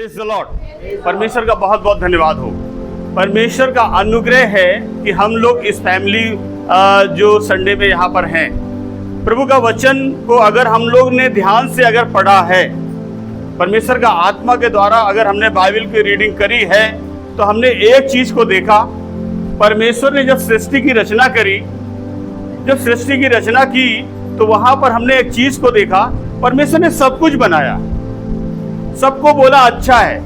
Praise the Lord. परमेश्वर का बहुत बहुत धन्यवाद हो। परमेश्वर का अनुग्रह है कि हम लोग इस फैमिली जो संडे में यहाँ पर हैं, प्रभु का वचन को अगर हम लोग ने ध्यान से अगर पढ़ा है, परमेश्वर का आत्मा के द्वारा अगर हमने बाइबल की रीडिंग करी है, तो हमने एक चीज को देखा। परमेश्वर ने जब सृष्टि की रचना करी, जब सृष्टि की रचना की, तो वहां पर हमने एक चीज को देखा। परमेश्वर ने सब कुछ बनाया, सबको बोला अच्छा है,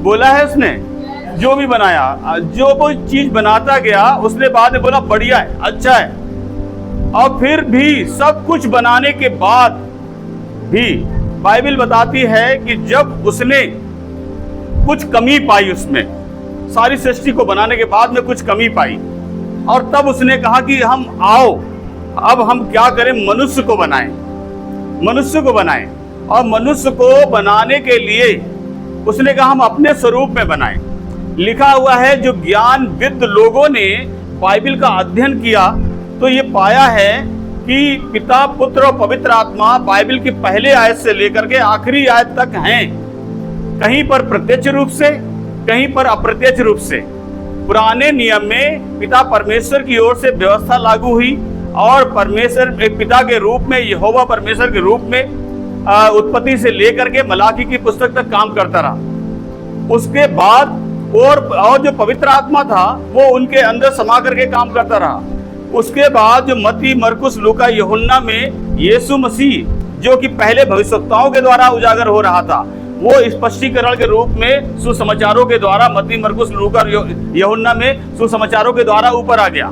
बोला है उसने। जो भी बनाया, जो कोई चीज बनाता गया, उसने बाद में बोला बढ़िया है, अच्छा है। और फिर भी सब कुछ बनाने के बाद भी बाइबल बताती है कि जब उसने कुछ कमी पाई, उसमें सारी सृष्टि को बनाने के बाद में कुछ कमी पाई, और तब उसने कहा कि हम आओ, अब हम क्या करें, मनुष्य को बनाएं, मनुष्य को बनाएं। और मनुष्य को बनाने के लिए उसने कहा हम अपने स्वरूप में बनाएं। लिखा हुआ है, जो ज्ञानविद लोगों ने बाइबल का अध्ययन किया तो ये पाया है कि पिता, पुत्र और पवित्र आत्मा बाइबल की पहले आयत से लेकर के आखिरी आयत तक हैं। कहीं पर प्रत्यक्ष रूप से, कहीं पर अप्रत्यक्ष रूप से। पुराने नियम में पिता परमेश्वर की ओर से व्यवस्था लागू हुई और परमेश्वर एक पिता के रूप में, यहोवा परमेश्वर के रूप में उत्पत्ति से लेकर के मलाकी की पुस्तक तक काम करता रहा। उसके बाद और जो पवित्र आत्मा था वो उनके अंदर समा करके काम करता रहा। उसके बाद जो मत्ती, मरकुस, लूका, यूहन्ना में यीशु मसीह, जो कि पहले भविष्यवक्ताओं के द्वारा उजागर हो रहा था, वो स्पष्टीकरण के रूप में सुसमाचारों के द्वारा मत्ती, मरकुस, लूका, यूहन्ना में सुसमाचारों के द्वारा ऊपर आ गया।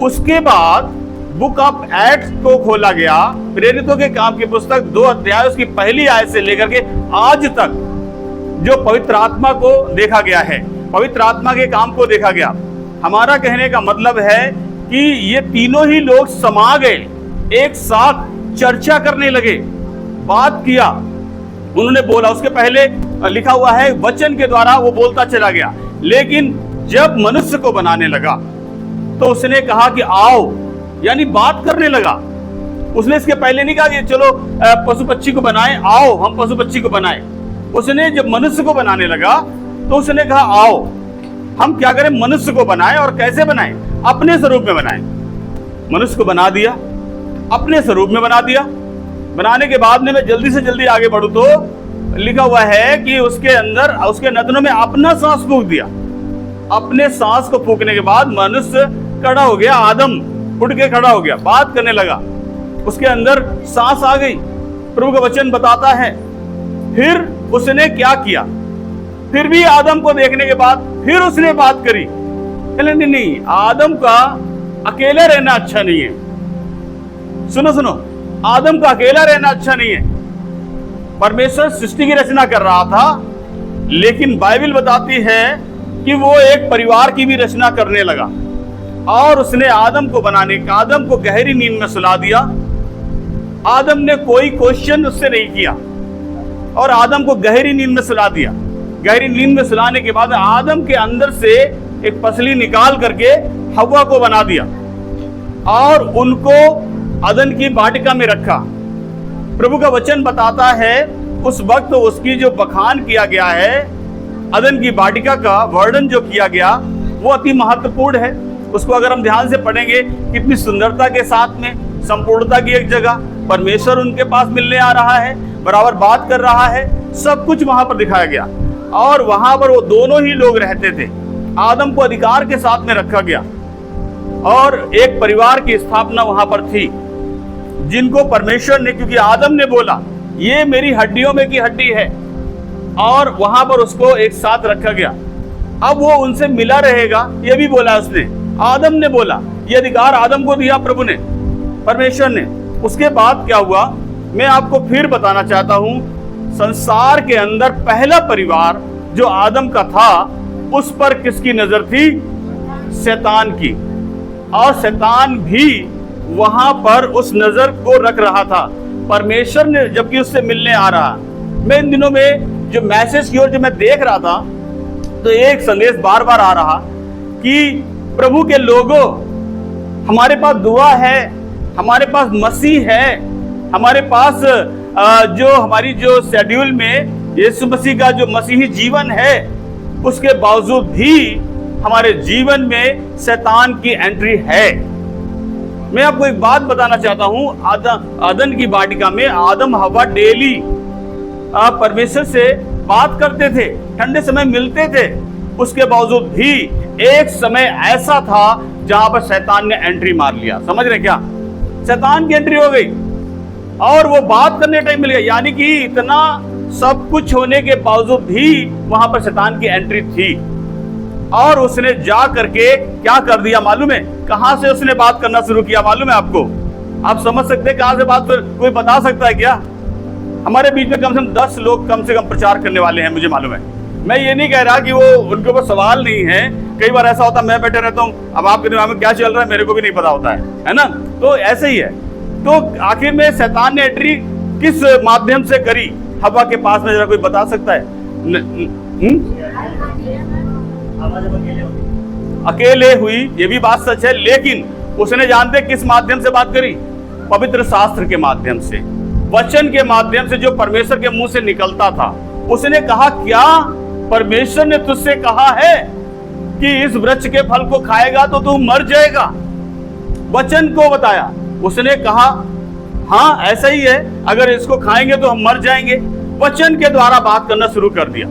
उसके बाद बुक ऑफ एक्ट्स को खोला गया, प्रेरितों के काम की पुस्तक 2 अध्याय उसकी पहली आयत से लेकर के आज तक जो पवित्र आत्मा को देखा गया है, पवित्र आत्मा के काम को देखा गया। हमारा कहने का मतलब है कि ये तीनों ही लोग समा गए, एक साथ चर्चा करने लगे, बात किया, उन्होंने बोला। उसके पहले लिखा हुआ है वचन के द्वारा वो बोलता चला गया, लेकिन जब मनुष्य को बनाने लगा तो उसने कहा कि आओ, यानी बात करने लगा। उसने इसके पहले नहीं कहा कि चलो पशु पक्षी को बनाएं, आओ हम पशु पक्षी को बनाएं। उसने जब मनुष्य को बनाने लगा तो उसने कहा आओ हम क्या करें, मनुष्य को बनाएं। और कैसे बनाएं? अपने स्वरूप में बनाएं। मनुष्य को बना दिया, अपने स्वरूप में बना दिया। बनाने के बाद में मैं जल्दी से जल्दी आगे बढ़ूं तो लिखा हुआ है कि उसके अंदर, उसके नथनों में अपना सांस फूंक दिया। अपने सांस को फूंकने के बाद मनुष्य खड़ा हो गया, आदम उठ के खड़ा हो गया, बात करने लगा, उसके अंदर सांस आ गई। प्रभु का वचन बताता है फिर उसने क्या किया, फिर भी आदम को देखने के बाद फिर उसने बात करी। नहीं, आदम का अकेला रहना अच्छा नहीं है। सुनो, आदम का अकेला रहना अच्छा नहीं है। परमेश्वर सृष्टि की रचना कर रहा था, लेकिन बाइबल बताती है कि वो एक परिवार की भी रचना करने लगा। और उसने आदम को बनाने का, आदम को गहरी नींद में सुला दिया। आदम ने कोई क्वेश्चन उससे नहीं किया और आदम को गहरी नींद में सुला दिया। गहरी नींद में सुलाने के बाद आदम के अंदर से एक पसली निकाल करके हव्वा को बना दिया और उनको अदन की वाटिका में रखा। प्रभु का वचन बताता है उस वक्त उसकी जो बखान किया गया है, अदन की वाटिका का वर्णन जो किया गया वो अति महत्वपूर्ण है। उसको अगर हम ध्यान से पढ़ेंगे, कितनी सुंदरता के साथ में, संपूर्णता की एक जगह, परमेश्वर उनके पास मिलने आ रहा है, बराबर बात कर रहा है, सब कुछ वहां पर दिखाया गया। और वहां पर वो दोनों ही लोग रहते थे। आदम को अधिकार के साथ में रखा गया और एक परिवार की स्थापना वहां पर थी, जिनको परमेश्वर ने, क्योंकि आदम ने बोला ये मेरी हड्डियों में की हड्डी है, और वहां पर उसको एक साथ रखा गया। अब वो उनसे मिला रहेगा, ये भी बोला उसने, आदम ने बोला, ये अधिकार आदम को दिया प्रभु ने, परमेश्वर ने। उसके बाद क्या हुआ मैं आपको फिर बताना चाहता हूं। संसार के अंदर पहला परिवार जो आदम का था, उस पर किसकी नजर थी? शैतान की। और शैतान भी वहां पर उस नजर को रख रहा था। परमेश्वर ने जबकि उससे मिलने आ रहा, मैं इन दिनों में जो मैसेज की ओर जो मैं देख रहा था, तो एक संदेश बार बार आ रहा कि प्रभु के लोगों, हमारे पास दुआ है, हमारे पास मसीह है, हमारे पास जो हमारी जो शेड्यूल में यीशु मसीह का जो मसीही जीवन है, उसके बावजूद भी हमारे जीवन में शैतान की एंट्री है। मैं आपको एक बात बताना चाहता हूं, आदम की वाटिका में आदम हवा डेली परमेश्वर से बात करते थे, ठंडे समय मिलते थे। उसके बावजूद भी एक समय ऐसा था जहां पर शैतान ने एंट्री मार लिया। समझ रहे क्या? शैतान की एंट्री हो गई और वो बात करने टाइम मिल गया। यानी कि इतना सब कुछ होने के बावजूद भी वहां पर शैतान की एंट्री थी और उसने जा करके क्या कर दिया मालूम है? कहां से उसने बात करना शुरू किया मालूम है आपको? आप समझ सकते हैं कहां से बात कर? कोई बता सकता है क्या? हमारे बीच में कम से कम 10 लोग कम से कम प्रचार करने वाले हैं, मुझे मालूम है। मैं ये नहीं कह रहा कि वो उनके ऊपर सवाल नहीं है। कई बार ऐसा होता है मैं बैठे रहता हूँ, अब आपके दिमाग में क्या चल रहा है मेरे को भी नहीं पता होता है ना? तो ऐसे ही है। तो आखिर में शैतान ने एंट्री किस माध्यम से करी हवा के पास में? जरा कोई बता सकता है? अकेले हुई, ये भी बात सच है, लेकिन उसने जानते किस माध्यम से बात करी? पवित्र शास्त्र के माध्यम से, वचन के माध्यम से जो परमेश्वर के मुंह से निकलता था। उसने कहा, क्या परमेश्वर ने तुझसे कहा है कि इस वृक्ष के फल को खाएगा तो तू मर जाएगा? वचन को बताया। उसने कहा हाँ ऐसा ही है, अगर इसको खाएंगे तो हम मर जाएंगे। वचन के द्वारा बात करना शुरू कर दिया।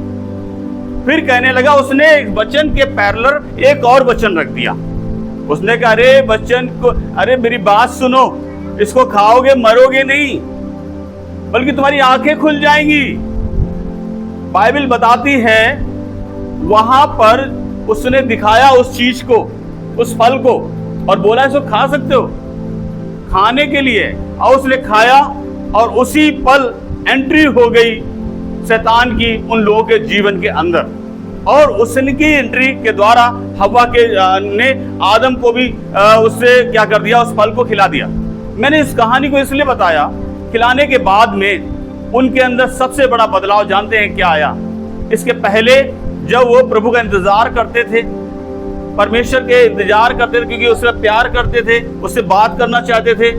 फिर कहने लगा, उसने वचन के पैरेलल एक और वचन रख दिया। उसने कहा, अरे वचन को, अरे मेरी बात सुनो, इसको खाओगे मरोगे नहीं, बल्कि तुम्हारी आंखें खुल जाएंगी। बाइबल बताती है वहां पर उसने दिखाया उस चीज को, उस फल को, और बोला इसको खा सकते हो, खाने के लिए। और उसने खाया और उसी पल एंट्री हो गई शैतान की उन लोगों के जीवन के अंदर। और उसकी एंट्री के द्वारा हवा के ने आदम को भी उससे क्या कर दिया? उस फल को खिला दिया। मैंने इस कहानी को इसलिए बताया, खिलाने के बाद में उनके अंदर सबसे बड़ा बदलाव जानते हैं क्या आया? इसके पहले जब वो प्रभु का इंतजार करते थे, परमेश्वर के इंतजार करते थे, क्योंकि उससे प्यार करते थे, उससे बात करना चाहते थे,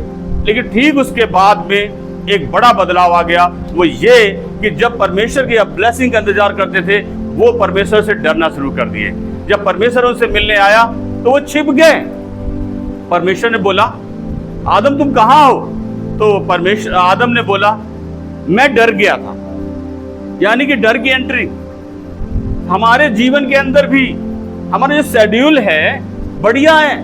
लेकिन ठीक उसके बाद में एक बड़ा बदलाव आ गया। वो ये कि जब परमेश्वर की ब्लेसिंग का इंतजार करते थे, वो परमेश्वर से डरना शुरू कर दिए। जब परमेश्वर उनसे मिलने आया तो वो छिप गए। परमेश्वर ने बोला, आदम तुम कहां हो? तो आदम ने बोला, मैं डर गया था। यानी कि डर की एंट्री हमारे जीवन के अंदर भी, हमारा जो शेड्यूल है बढ़िया है।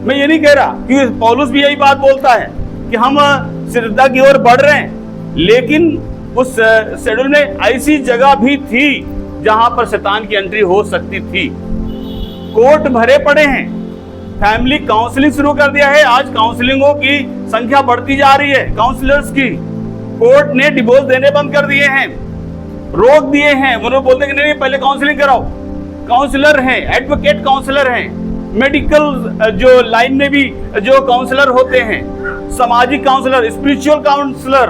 मैं ये नहीं कह रहा, क्योंकि पौलुस भी यही बात बोलता है कि हम सिद्धता की ओर बढ़ रहे हैं, लेकिन उस शेड्यूल में ऐसी जगह भी थी जहां पर शैतान की एंट्री हो सकती थी। कोर्ट भरे पड़े हैं, फैमिली काउंसलिंग शुरू कर दिया है। आज काउंसलिंगों की संख्या बढ़ती जा रही है, काउंसलर्स की। कोर्ट ने डिवोर्स देने बंद कर दिए हैं, रोक दिए हैं। उन्होंने बोलते हैं कि नहीं पहले काउंसलिंग कराओ। काउंसलर हैं, एडवोकेट काउंसलर हैं, मेडिकल जो लाइन में भी जो काउंसलर होते हैं, सामाजिक काउंसलर, स्पिरिचुअल काउंसलर,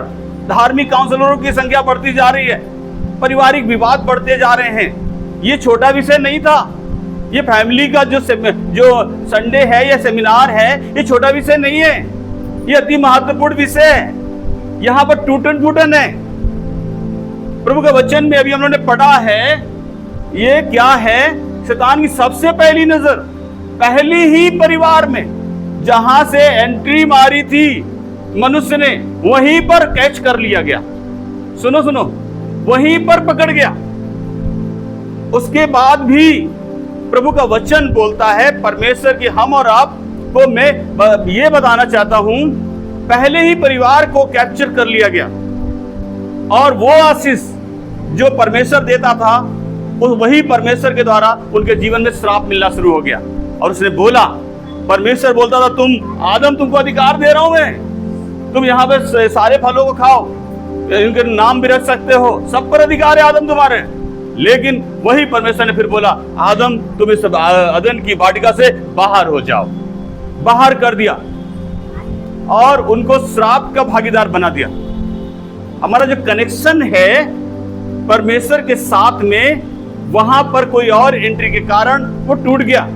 धार्मिक काउंसलरों की संख्या बढ़ती जा रही है। पारिवारिक विवाद बढ़ते जा रहे हैं। ये छोटा विषय नहीं था। ये फैमिली का जो संडे है या सेमिनार है, ये छोटा विषय नहीं है, ये अति महत्वपूर्ण विषय है। यहां पर टूटन है। प्रभु का वचन में अभी हम लोगों ने पढ़ा है, ये क्या है? शैतान की सबसे पहली नजर पहली ही परिवार में जहां से एंट्री मारी थी मनुष्य ने, वहीं पर कैच कर लिया गया। सुनो, वहीं पर पकड़ गया। उसके बाद भी प्रभु का वचन बोलता है, परमेश्वर की हम और आप को मैं ये बताना चाहता हूं, पहले ही परिवार को कैप्चर कर लिया गया। और वो आशीष जो परमेश्वर देता था, वही परमेश्वर के द्वारा उनके जीवन में श्राप मिलना शुरू हो गया। और उसने बोला, परमेश्वर बोलता था, तुम आदम, तुमको अधिकार दे रहा हूं मैं, तुम यहाँ पे सारे फलों को खाओ, इनके नाम भी रख सकते हो, सब पर अधिकार है आदम तुम्हारे। लेकिन वही परमेश्वर ने फिर बोला, आदम तुम इस अदन की वाटिका से बाहर हो जाओ। बाहर कर दिया और उनको श्राप का भागीदार बना दिया। हमारा जो कनेक्शन है परमेश्वर के साथ में, वहां पर कोई और एंट्री के कारण वो टूट गया।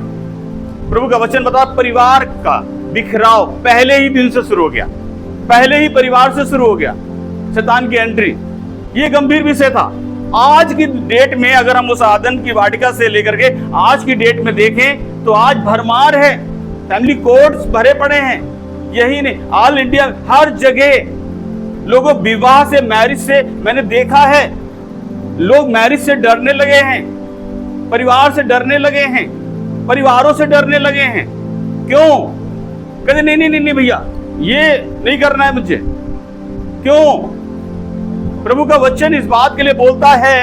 प्रभु का वचन बता, परिवार का बिखराव पहले ही दिन से शुरू हो गया, पहले ही परिवार से शुरू हो गया शैतान की एंट्री। ये गंभीर विषय था। आज की डेट में अगर हम उस आदन की वाटिका से लेकर के आज की डेट में देखें तो आज भरमार है, फैमिली कोर्ट्स भरे पड़े हैं। यही नहीं, ऑल इंडिया हर जगह लोगों विवाह से, मैरिज से, मैंने देखा है लोग मैरिज से डरने लगे हैं, परिवार से डरने लगे हैं, परिवारों से डरने लगे हैं। क्यों? कहते नहीं नहीं नहीं नहीं भैया, ये नहीं करना है मुझे। क्यों? प्रभु का वचन इस बात के लिए बोलता है,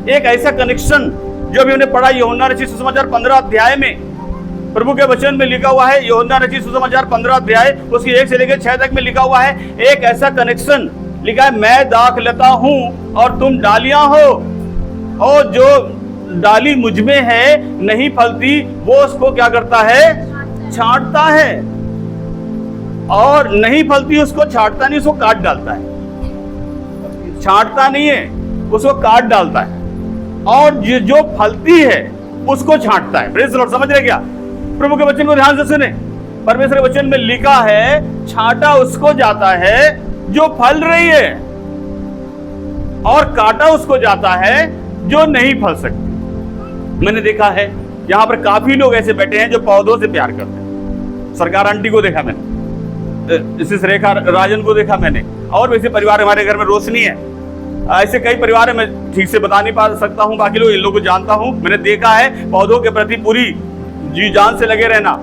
एक ऐसा कनेक्शन जो अभी हमने पढ़ा यूहन्ना रचित सुसमाचार 15 अध्याय में, प्रभु के वचन में लिखा हुआ है, यूहन्ना रचित सुसमाचार 15 अध्याय उसकी 1 से लेकर 6 तक में लिखा हुआ है, एक ऐसा कनेक्शन लिखा है, मैं दाखलता हूं और तुम डालियां हो, और जो डाली मुझ में है नहीं फलती वो उसको क्या करता है? छांटता है, और नहीं फलती उसको छांटता नहीं, उसको काट डालता है। छांटता नहीं है, उसको काट डालता है, और जो फलती है उसको छांटता है। Praise the Lord. समझ रहे क्या? प्रभु के वचन को ध्यान से सुने। परमेश्वर के वचन में लिखा है, छांटा उसको जाता है जो फल रही है, और काटा उसको जाता है जो नहीं फल सकती। मैंने देखा है यहां पर काफी लोग ऐसे बैठे हैं जो पौधों से प्यार करते हैं। सरकार आंटी को देखा मैंने, इस रेखा राजन को देखा मैंने, और वैसे परिवार हमारे घर में रोशनी है, ऐसे कई परिवार है, मैं ठीक से बता नहीं पा सकता हूं, बाकी लोग इन लोगों को जानता हूं। मैंने देखा है पौधों के प्रति पूरी जी जान से लगे रहना।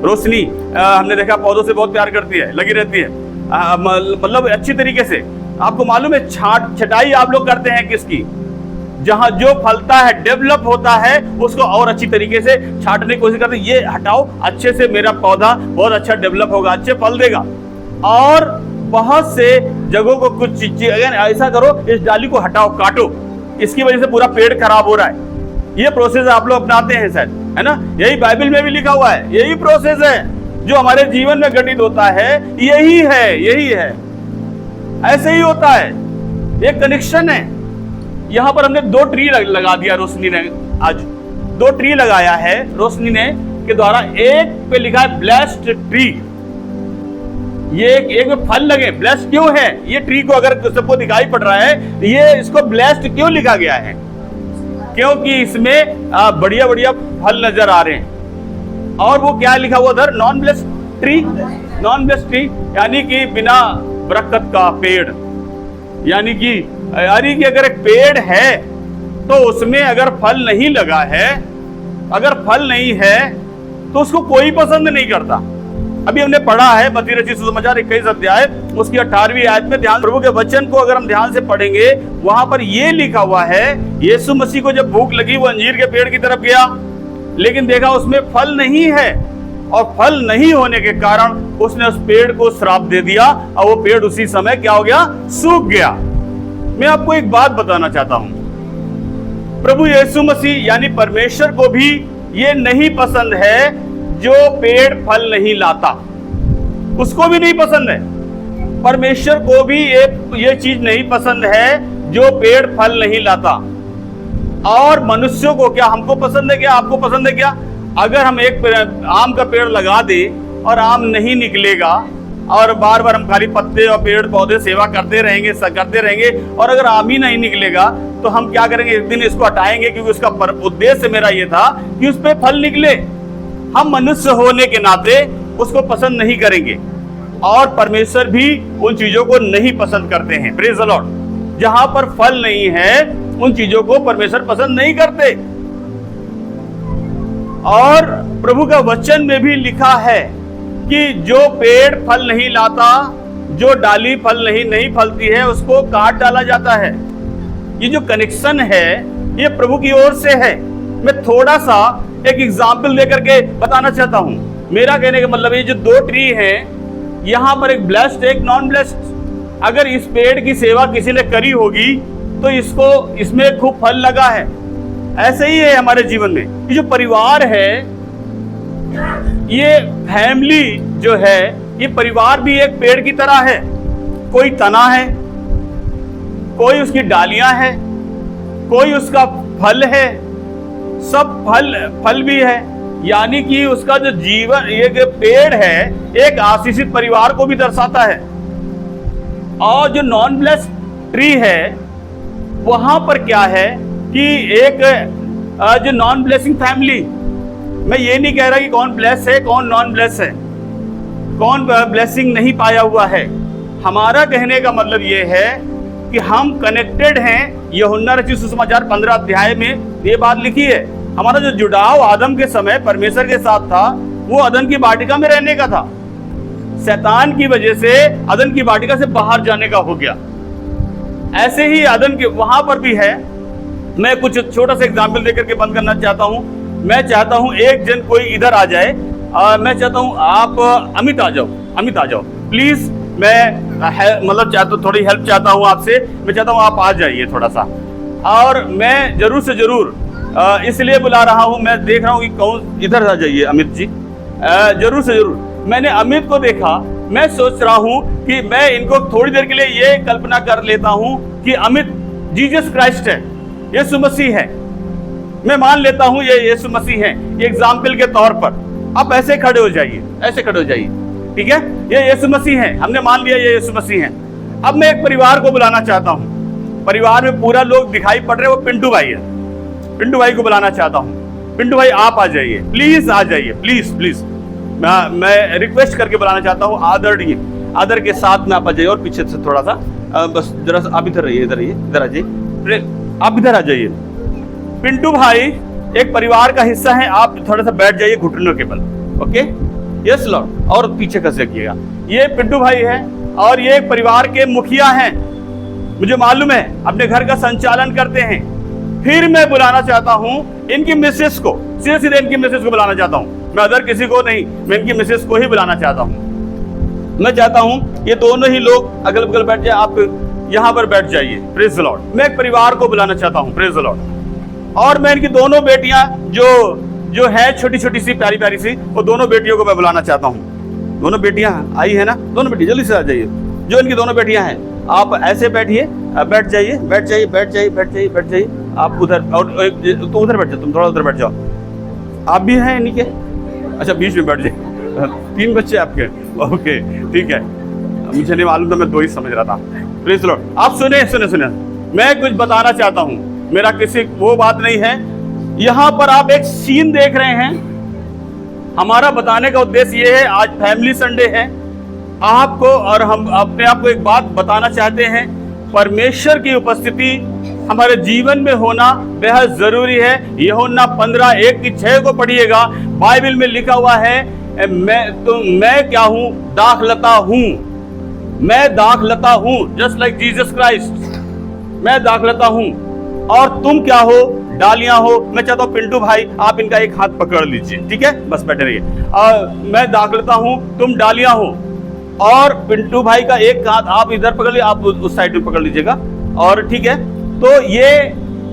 रोशनी हमने देखा पौधों से बहुत प्यार करती है, लगी रहती है, मतलब अच्छी तरीके से। आपको मालूम है छटाई आप लोग करते हैं किसकी? जहां जो फलता है, डेवलप होता है, उसको और अच्छी तरीके से छांटने की कोशिश करते हैं। ये हटाओ, अच्छे से मेरा पौधा बहुत अच्छा डेवलप होगा, अच्छे फल देगा। और बहुत से जगहों को कुछ चीजें ऐसा करो, इस डाली को हटाओ, काटो, इसकी वजह से पूरा पेड़ खराब हो रहा है। ये प्रोसेस आप लोग अपनाते हैं शायद, है ना? यही बाइबल में भी लिखा हुआ है, यही प्रोसेस है जो हमारे जीवन में घटित होता है, यही है, यही है, ऐसे ही होता है। एक कनेक्शन है। यहां पर हमने 2 ट्री लगा दिया, रोशनी ने आज 2 ट्री लगाया है रोशनी ने के द्वारा। एक पे लिखा है ब्लेस्ड ट्री, ये एक में फल लगे। ब्लेस्ड क्यों है? ये ट्री को अगर सबको दिखाई पड़ रहा है, ये इसको ब्लेस्ड क्यों लिखा गया है? क्योंकि इसमें बढ़िया बढ़िया फल नजर आ रहे हैं। और वो क्या लिखा हुआ उधर? Non blessed tree, non blessed tree यानी कि बिना बरकत का पेड़। यानी कि अगर एक पेड़ है तो उसमें अगर फल नहीं लगा है, अगर फल नहीं है तो उसको कोई पसंद नहीं करता। अभी हमने पढ़ा है मत्ती रचित सुसमाचार 21 अध्याय उसकी 18वीं आयत में, ध्यान प्रभु के वचन को अगर हम ध्यान से पढ़ेंगे, वहां पर यह लिखा हुआ है, यीशु मसीह को जब भूख लगी वो अंजीर के पेड़ की तरफ गया, लेकिन देखा उसमें फल नहीं है, और फल नहीं होने के कारण उसने उस पेड़ को श्राप दे दिया, और वो पेड़ उसी समय क्या हो गया? सूख गया। मैं आपको एक बात बताना चाहता हूं, प्रभु यीशु मसीह यानी परमेश्वर को भी ये नहीं पसंद है जो पेड़ फल नहीं लाता, उसको भी नहीं पसंद है। परमेश्वर को भी ये चीज नहीं पसंद है जो पेड़ फल नहीं लाता। और मनुष्यों को क्या, हमको पसंद है क्या? आपको पसंद है क्या? अगर हम एक आम का पेड़ लगा दे और आम नहीं निकलेगा, और बार बार हम खाली पत्ते और पेड़ पौधे सेवा करते रहेंगे, और अगर आम ही नहीं निकलेगा तो हम क्या करेंगे? एक दिन इसको हटाएंगे, क्योंकि उसका उद्देश्य मेरा ये था कि उस पर फल निकले। हम मनुष्य होने के नाते उसको पसंद नहीं करेंगे, और परमेश्वर भी उन चीजों को नहीं पसंद करते हैं। Praise the Lord. जहां पर फल नहीं है उन चीजों को परमेश्वर पसंद नहीं करते। और प्रभु का वचन में भी लिखा है कि जो पेड़ फल नहीं लाता, जो डाली फल नहीं फलती है, उसको काट डाला जाता है। ये जो कनेक्शन है ये प्रभु की ओर से है। मैं थोड़ा सा एक एग्जाम्पल देकर के बताना चाहता हूं। मेरा कहने का मतलब ये जो 2 ट्री हैं, यहां पर एक ब्लेस्ड एक नॉन ब्लेस्ड। अगर इस पेड़ की सेवा किसी ने करी होगी तो इसमें खूब फल लगा है। ऐसे ही है हमारे जीवन में। ये जो परिवार है, ये फैमिली जो है, ये परिवार भी एक पेड़ की तरह है। कोई तना है, कोई उसकी डालियां हैं, कोई उसका फल है, सब फल भी है। यानी कि उसका जो जीवन, ये पेड़ है एक आशीषित परिवार को भी दर्शाता है। और जो नॉन ब्लेस्ड ट्री है वहां पर क्या है कि एक जो नॉन ब्लेसिंग फैमिली, मैं ये नहीं कह रहा कि कौन ब्लेस है कौन नॉन ब्लेस है, कौन ब्लेसिंग नहीं पाया हुआ है। हमारा कहने का मतलब ये है कि हम कनेक्टेड हैं। यूहन्ना रचित सुसमाचार 15 अध्याय में ये बात लिखी है। हमारा जो जुड़ाव आदम के समय परमेश्वर के साथ था वो अदन की वाटिका में रहने का था। शैतान की वजह से अदन की वाटिका से बाहर जाने का हो गया। ऐसे ही अदन के वहां पर भी है। मैं कुछ छोटा सा एग्जाम्पल देकर के बंद करना चाहता हूं। मैं चाहता हूं एक जन कोई इधर आ जाए। मैं चाहता हूं आप अमित आ जाओ, अमित आ जाओ प्लीज। मैं मतलब चाहता हूं, थोड़ी हेल्प चाहता हूं आपसे। मैं चाहता हूं आप आ जाइए थोड़ा सा। और मैं जरूर से जरूर इसलिए बुला रहा हूं, मैं देख रहा हूं कि कौन, इधर आ जाइए अमित जी, जरूर से जरूर। मैंने अमित को देखा, मैं सोच रहा हूं कि मैं इनको थोड़ी देर के लिए ये कल्पना कर लेता हूं कि अमित जीसस क्राइस्ट है, यीशु मसीह है। मैं मान लेता हूं ये यीशु मसीह है, ये एग्जाम्पल के तौर पर। आप ऐसे खड़े हो जाइए, ऐसे खड़े हो जाइए, ठीक है। ये यीशु मसीह है, हमने मान लिया ये यीशु मसीह है। अब मैं एक परिवार को बुलाना चाहता हूं। परिवार में पूरा लोग दिखाई पड़ रहे हैं, वो पिंटू भाई है। पिंटू भाई को बुलाना चाहता हूं। पिंटू भाई आप आ जाइए, प्लीज आ जाइए, प्लीज प्लीज। मैं रिक्वेस्ट करके बुलाना चाहता हूँ। आदर के साथ में आप आ जाइए। और पीछे से थोड़ा सा बस जरा सा आप इधर रहिए, इधर रहिए, इधर आ जाइए, आप इधर आ जाइए। पिंटू भाई एक परिवार का हिस्सा है। आप थोड़ा सा बैठ जाइए घुटनों के बल, ओके। Yes Lord. और पीछे खस रखिएगा। ये पिंटू भाई है और ये एक परिवार के मुखिया हैं, मुझे मालूम है, अपने घर का संचालन करते हैं। फिर मैं बुलाना चाहता हूं इनकी मिसेस को, सीधे सीधे इनकी मिसेस को बुलाना चाहता हूं। मैं अदर किसी को नहीं, मैं इनकी मिसेस को ही बुलाना चाहता हूं। मैं चाहता हूं ये दोनों ही लोग अगल बगल बैठ जाए। आप यहां पर बैठ जाइए। Praise the Lord. मैं एक परिवार को बुलाना चाहता हूं। Praise the Lord. और मैं इनकी दोनों बेटियां जो है छोटी छोटी सी प्यारी प्यारी सी, वो दोनों बेटियों को मैं बुलाना चाहता हूं। दोनों बेटियां आई है ना, दोनों बेटी जल्दी से आ जाइए। जो इनकी दोनों बेटियां हैं, आप ऐसे बैठिए, बैठ जाइए, बैठ जाइए, बैठ जाइए, बैठ जाइए, बैठ जाइए। आप उधर, और तो उधर बैठ जाओ, तुम थोड़ा उधर बैठ जाओ। आप भी हैं इन्हीं के? अच्छा, बीच में बैठ जाइए। 3 बच्चे आपके? ओके, ठीक है। मुझे नहीं मालूम था, मैं 2 ही समझ रहा था। Please Lord. आप सुने सुने सुने, मैं कुछ बताना चाहता हूँ। मेरा किसी वो बात नहीं है। यहाँ पर आप एक सीन देख रहे हैं। हमारा बताने का उद्देश्य ये है, आज फैमिली संडे है। आपको और हम अपने आप को एक बात बताना चाहते हैं, परमेश्वर की उपस्थिति हमारे जीवन में होना बेहद जरूरी है। यूहन्ना 15:1-6 को पढ़िएगा। बाइबल में लिखा हुआ है, मैं क्या हूं? दाखलता हूं। मैं दाखलता हूं, जस्ट लाइक जीसस क्राइस्ट। मैं दाखलता हूं और तुम क्या हो? डालियां हो। मैं चाहता हूं पिंटू भाई आप इनका एक हाथ पकड़ लीजिए, ठीक है, बस बैठे रहिए। मैं दाखलता हूं, तुम डालियां हो। और पिंटू भाई का एक हाथ आप इधर पकड़ लीजिए, आप उस साइड में पकड़ लीजिएगा। और ठीक है, तो ये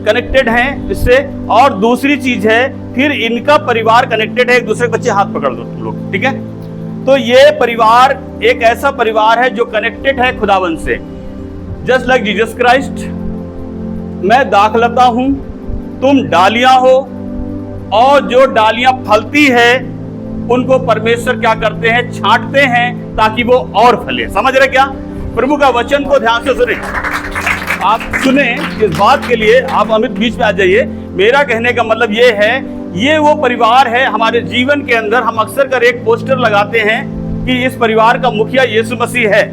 कनेक्टेड हैं इससे। और दूसरी चीज है, फिर इनका परिवार कनेक्टेड है, एक दूसरे के बच्चे हाथ पकड़ दो तुम लोग, ठीक है। तो ये परिवार एक ऐसा परिवार है जो कनेक्टेड है खुदावन से, जस्ट लाइक जीसस क्राइस्ट। मैं दाखलता हूं, तुम डालियां हो। और जो डालियां फलती है उनको परमेश्वर क्या करते हैं? छांटते हैं ताकि वो और फले। समझ रहे क्या? प्रभु का वचन को ध्यान से सुने। आप सुने इस बात के लिए। आप अमित बीच में आ जाइए। मेरा कहने का मतलब ये है, ये वो परिवार है हमारे जीवन के अंदर। हम अक्सर कर एक पोस्टर लगाते हैं कि इस परिवार का मुखिया यीशु मसीह है।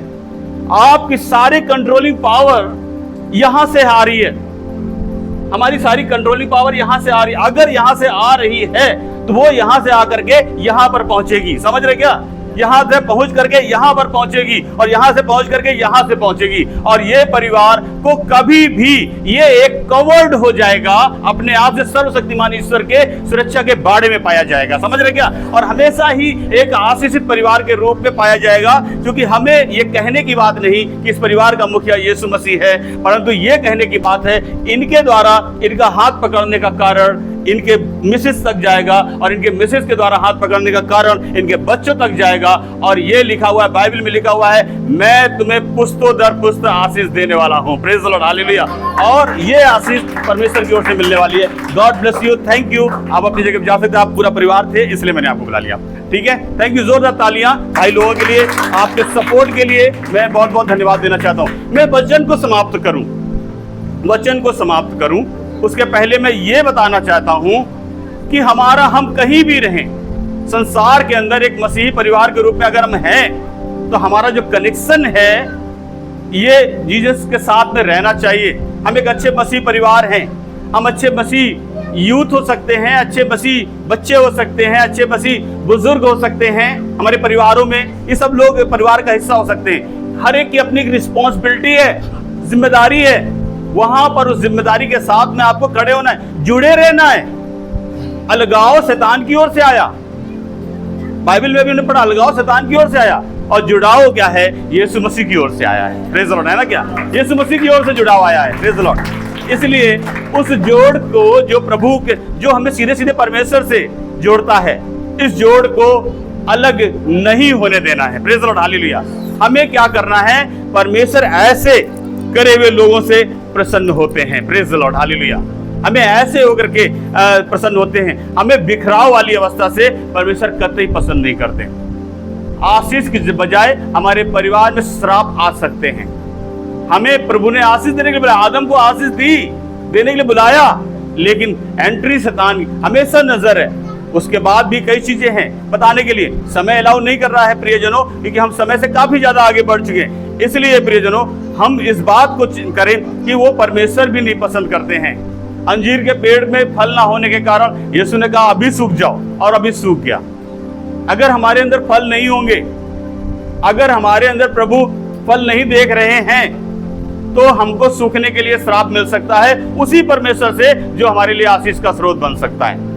आपकी सारी कंट्रोलिंग पावर यहां से आ रही है। हमारी सारी कंट्रोलिंग पावर यहां से आ रही है। अगर यहां से आ रही है तो वो यहां से आकर के यहां पर पहुंचेगी। समझ रहे क्या? यहां से पहुंच करके यहां पर पहुंचेगी और यहां से पहुंच करके यहां से पहुंचेगी। और ये परिवार को कभी भी ये एक कवर्ड हो जाएगा, अपने आप से सर्वशक्तिमान ईश्वर के सुरक्षा के बाड़े में पाया जाएगा। समझ रहे क्या? और हमेशा ही एक आशीषित परिवार के रूप में पाया जाएगा। क्योंकि हमें ये कहने की बात नहीं कि इस परिवार का मुखिया यीशु मसीह है, परंतु ये कहने की बात है इनके द्वारा इनका हाथ पकड़ने का कारण इनके मिसेस तक जाएगा और इनके मिसेस के द्वारा हाथ पकड़ने का कारण इनके बच्चों तक जाएगा। और ये लिखा हुआ है, बाइबल में लिखा हुआ है, मैं तुम्हें पुश्तो दर पुश्त आशीष देने वाला हूं। Praise the Lord, hallelujah. और ये आशीष परमेश्वर की ओर से मिलने वाली है। God bless you, thank you. आप अपनी जगह जा सकते हैं। आप पूरा परिवार थे इसलिए मैंने आपको बुला लिया, ठीक है। Thank you. जोरदार तालियां भाई लोगों के लिए, आपके सपोर्ट के लिए मैं बहुत बहुत धन्यवाद देना चाहता हूं। मैं वचन को समाप्त करूं। वचन को समाप्त करूं, उसके पहले मैं ये बताना चाहता हूं कि हम कहीं भी रहें, संसार के अंदर एक मसीही परिवार के रूप में अगर हम हैं, तो हमारा जो कनेक्शन है ये जीसस के साथ में रहना चाहिए। हम एक अच्छे मसीही परिवार हैं, हम अच्छे मसीह यूथ हो सकते हैं, अच्छे मसीह बच्चे हो सकते हैं, अच्छे मसीह बुजुर्ग हो सकते हैं हमारे परिवारों में। ये सब लोग परिवार का हिस्सा हो सकते हैं। हर एक की अपनी एक रिस्पॉन्सिबिलिटी है, जिम्मेदारी है। वहां पर उस जिम्मेदारी के साथ में आपको खड़े होना है, जुड़े रहना है। अलगाव शैतान की ओर से आया, बाइबल में भी हमने पढ़ा, अलगाव शैतान की ओर से आया, और जुड़ाव क्या है? यीशु मसीह की ओर से आया है। प्रेज़ द लॉर्ड, है ना? क्या यीशु मसीह की ओर से जुड़ाव आया है? Praise the Lord. इसलिए उस जोड़ को जो प्रभु के, जो हमें सीधे सीधे परमेश्वर से जोड़ता है, इस जोड़ को अलग नहीं होने देना है। Praise the Lord, hallelujah. हमें क्या करना है? परमेश्वर ऐसे करे हुए लोगों से प्रसन्न होते हैं। Praise the Lord, hallelujah. हमें ऐसे होकर के प्रसन्न होते हैं। हमें बिखराव वाली अवस्था से परमेश्वर कतई पसंद नहीं करते। आशीष की बजाय हमारे परिवार में श्राप आ सकते हैं। हमें प्रभु ने आशीष देने के लिए बुलाया, आदम को आशीष देने के लिए बुलाया, लेकिन एंट्री शैतान हमेशा नजर है। उसके बाद भी कई चीजें हैं बताने के लिए, समय अलाउ नहीं कर रहा है प्रियजनों, क्योंकि हम समय से काफी ज्यादा आगे बढ़ चुके हैं। इसलिए प्रियजनों, हम इस बात को करें कि वो परमेश्वर भी नहीं पसंद करते हैं। अंजीर के पेड़ में फल ना होने के कारण यीशु ने कहा अभी सूख जाओ, और अभी सूख गया। अगर हमारे अंदर फल नहीं होंगे, अगर हमारे अंदर प्रभु फल नहीं देख रहे हैं, तो हमको सूखने के लिए श्राप मिल सकता है उसी परमेश्वर से जो हमारे लिए आशीष का स्रोत बन सकता है।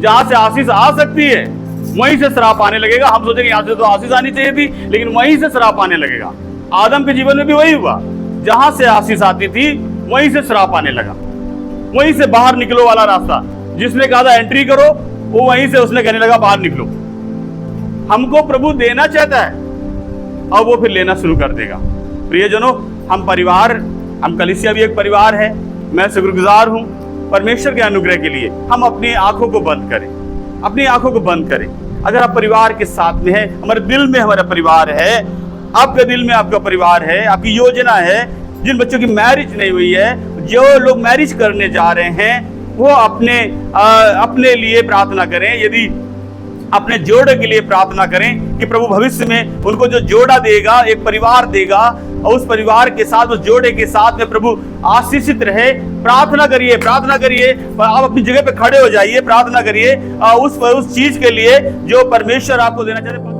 जहां से आशीष आ सकती है वहीं से श्राप आने लगेगा। हम सोचेंगे यहां से तो आशीष आनी चाहिए थी, लेकिन वहीं से श्राप आने लगेगा। आदम के जीवन में भी वही हुआ, जहां से आशीष आती थी वहीं से श्राप आने लगा। वहीं से बाहर निकलो वाला रास्ता, जिसने कहा था एंट्री करो, वो वहीं से उसने कहने लगा बाहर निकलो। हमको प्रभु देना चाहता है और वो फिर लेना शुरू कर देगा। प्रियजनों, हम परिवार, हम कलीसिया भी एक परिवार है। मैं शुक्रगुजार हूं परमेश्वर के अनुग्रह के लिए। हम अपनी आंखों को बंद करें, अपनी आंखों को बंद करें। अगर आप परिवार के साथ में है, हमारे दिल में हमारा परिवार है, आपके दिल में आपका परिवार है, आपकी योजना है। जिन बच्चों की मैरिज नहीं हुई है, जो लोग मैरिज करने जा रहे हैं, वो अपने लिए प्रार्थना करें। यदि अपने जोड़े के लिए प्रार्थना करें कि प्रभु भविष्य में उनको जो जोड़ा देगा, एक परिवार देगा, और उस परिवार के साथ, उस जोड़े के साथ में प्रभु आशीषित रहे। प्रार्थना करिए, प्रार्थना करिए। आप अपनी जगह पे खड़े हो जाइए, प्रार्थना करिए उस चीज के लिए जो परमेश्वर आपको देना चाहते हैं।